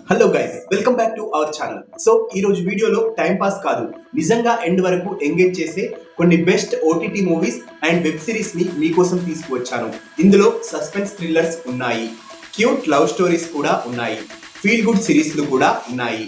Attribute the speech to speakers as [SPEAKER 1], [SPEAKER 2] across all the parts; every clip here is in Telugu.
[SPEAKER 1] Hello guys, welcome back to our channel. So ఈ రోజు వీడియోలో టైం పాస్ కాదు, నిజంగా ఎండ్ వరకు ఎంగేజ్ చేసే కొన్ని best OTT movies and web series ని మీకోసం తీసుకువచ్చాను. ఇందులో సస్పెన్స్ థ్రిల్లర్స్ ఉన్నాయి, క్యూట్ లవ్ స్టోరీస్ కూడా ఉన్నాయి, ఫీల్ గుడ్ సిరీస్లు కూడా ఉన్నాయి.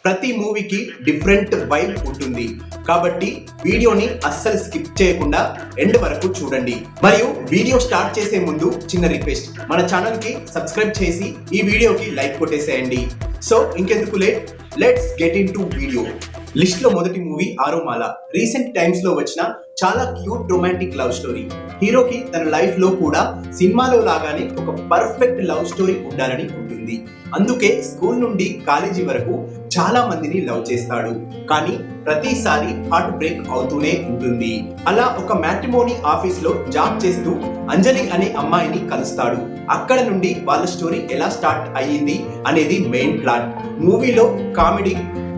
[SPEAKER 1] ప్రతి మూవీకి డిఫరెంట్ వైబ్ ఉంటుంది కాబట్టి వీడియోని అస్సలు స్కిప్ చేయకుండా ఎండ్ వరకు చూడండి. మరియు వీడియో స్టార్ట్ చేసే ముందు చిన్న రిక్వెస్ట్, మన ఛానల్ కి సబ్స్క్రైబ్ చేసి ఈ వీడియోకి లైక్ కొట్టేసేయండి. సో ఇంకెందుకు late, let's get in to video. List లో మొదటి మూవీ ఆరోమాల. రీసెంట్ టైమ్స్ లో వచ్చిన చాలా క్యూట్ రొమాంటిక్ లవ్ స్టోరీ. హీరోకి తన లైఫ్ లో కూడా సినిమాలో లాగానే ఒక పర్ఫెక్ట్ లవ్ స్టోరీ ఉండాలని ఉంటుంది. అందుకే స్కూల్ నుండి కాలేజీ వరకు చాలా మందిని లవ్ చేస్తాడు, కానీ ప్రతిసారి హార్ట్ బ్రేక్ అవుతూనే ఉంటుంది. అలా ఒక మ్యాట్రిమోనీ ఆఫీస్ లో జాబ్ చేస్తూ అంజలి అనే అమ్మాయిని కలుస్తాడు. అక్కడ నుండి వాళ్ళ స్టోరీ ఎలా స్టార్ట్ అయ్యింది అనేది మెయిన్ ప్లాట్. మూవీలో comedy,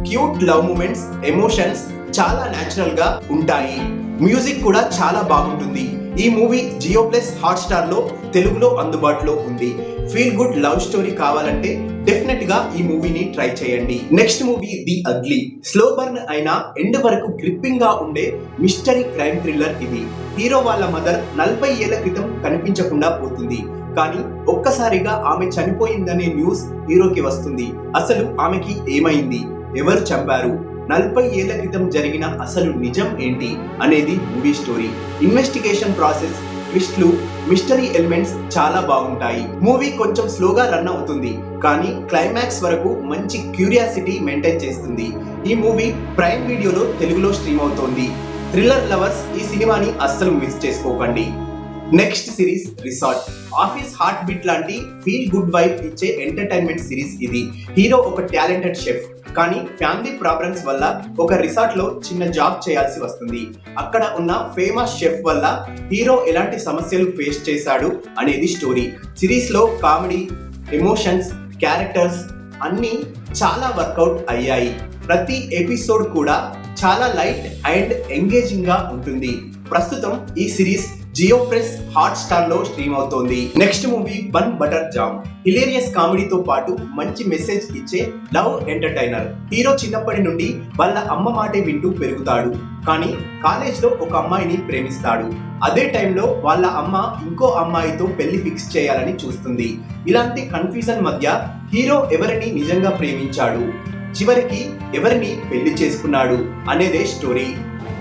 [SPEAKER 1] cute love moments, emotions చాలా న్యాచురల్ గా ఉంటాయి. మ్యూజిక్ కూడా చాలా బాగుంటుంది. ఈ movie Jio plus Hotstar లో తెలుగులో అందుబాటులో ఉంది. ఫీల్ గుడ్ లవ్ స్టోరీ కావాలంటే డెఫినెట్ గా ఈ మూవీని ట్రై చేయండి. Next movie the ugly. Slow burn అయినా ఎండ్ వరకు గ్రిప్పింగ్ గా ఉండే మిస్టరీ క్రైమ్ థ్రిల్లర్ ఇది. హీరో వాళ్ళ మదర్ 40 ఏళ్ల క్రితం కనిపించకుండా పోతుంది, కానీ ఒక్కసారిగా ఆమె చనిపోయిందనే న్యూస్ హీరోకి వస్తుంది. అసలు ఆమెకి ఏమైంది, ఎవరు చంపారు, 40 ఏళ్ల క్రితం జరిగిన అసలు నిజం ఏంటి అనేది మూవీ స్టోరీ. ఇన్వెస్టిగేషన్ ప్రాసెస్, ట్విస్ట్లు, మిస్టరీ ఎలిమెంట్స్ చాలా బాగుంటాయి. మూవీ కొంచెం స్లోగా రన్ అవుతుంది, కానీ క్లైమాక్స్ వరకు మంచి క్యూరియాసిటీ మెయింటైన్ చేస్తుంది. ఈ మూవీ ప్రైమ్ వీడియోలో తెలుగులో స్ట్రీమ్ అవుతోంది. థ్రిల్లర్ లవర్స్ ఈ సినిమాని అస్సలు మిస్ చేసుకోకండి. Next series resort. Office heart beat లాంటి ఫీల్ గుడ్ వైబ్ ఇచ్చే ఎంటర్టైన్మెంట్ సిరీస్ ఇది. హీరో ఒక టాలెంటెడ్ షెఫ్, కానీ ఫ్యామిలీ ప్రాబ్లమ్స్ వల్ల ఒక రిసార్ట్ లో చిన్న జాబ్ చేయాల్సి వస్తుంది. అక్కడ ఉన్న ఫేమస్ షెఫ్ వల్ల హీరో ఎలాంటి సమస్యలు ఫేస్ చేశాడు అనేది స్టోరీ. సిరీస్ లో కామెడీ, ఎమోషన్స్, క్యారెక్టర్స్ అన్నీ చాలా వర్కౌట్ అయ్యాయి. ప్రతి ఎపిసోడ్ కూడా చాలా లైట్ అండ్ ఎంగేజింగ్ గా ఉంటుంది. ప్రస్తుతం ఈ series Jio plus Hotstar లో స్ట్రీమ్ అవుతోంది. Next movie bun butter jam. Hilarious కామెడీతో పాటు మంచి మెసేజ్ ఇచ్చే లవ్ ఎంటర్టైనర్. హీరో చిన్నప్పటి నుండి వాళ్ళ అమ్మ మాటే వింటూ పెరుగుతాడు, కానీ కాలేజ్ లో ఒక అమ్మాయిని ప్రేమిస్తాడు. అదే టైంలో వాళ్ళ అమ్మ ఇంకో అమ్మాయితో పెళ్లి ఫిక్స్ చేయాలని చూస్తుంది. ఇలాంటి కన్ఫ్యూజన్ మధ్య హీరో ఎవరిని నిజంగా ప్రేమించాడు, చివరికి ఎవరిని పెళ్లి చేసుకున్నాడు అనేదే story.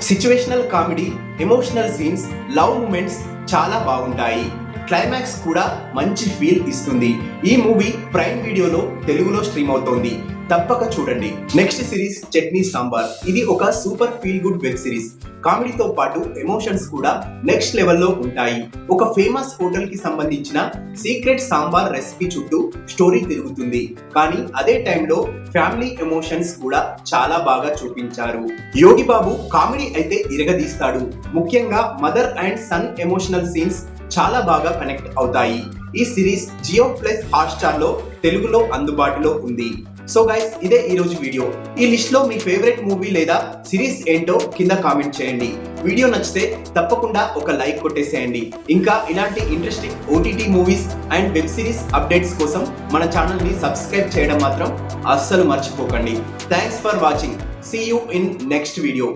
[SPEAKER 1] Situational comedy, emotional scenes, love moments చాలా బాగుంటాయి. క్లైమాక్స్ కూడా మంచి ఫీల్ ఇస్తుంది. ఈ మూవీ ప్రైమ్ వీడియోలో తెలుగులో స్ట్రీమ్ అవుతోంది, తప్పక చూడండి. Next series chutney sambar. ఇది ఒక super feel good web series. కామెడీతో పాటు ఎమోషన్స్ కూడా నెక్స్ట్ లెవెల్లో ఉంటాయి. ఒక ఫేమస్ హోటల్ కి సంబంధించిన సీక్రెట్ సాంబార్ రెసిపీ చుట్టూ స్టోరీ తిరుగుతుంది, కానీ అదే టైంలో ఫ్యామిలీ ఎమోషన్స్ కూడా చాలా బాగా చూపించారు. యోగి బాబు కామెడీ అయితే ఇరగదీస్తాడు. ముఖ్యంగా mother and son emotional scenes చాలా బాగా కనెక్ట్ అవుతాయి. ఈ series Jio plus Hotstar లో తెలుగులో అందుబాటులో ఉంది. సో గైస్, ఇదే ఈ రోజు వీడియో. ఈ లిస్ట్ లో మీ ఫేవరెట్ మూవీ లేదా సిరీస్ ఏంటో కింద కామెంట్ చేయండి. వీడియో నచ్చితే తప్పకుండా ఒక లైక్ కొట్టేసేయండి. ఇంకా ఇలాంటి interesting OTT movies and web series updates కోసం మన ఛానల్ ని సబ్స్క్రైబ్ చేయడం మాత్రం అస్సలు మర్చిపోకండి. Thanks for watching. See you in next video.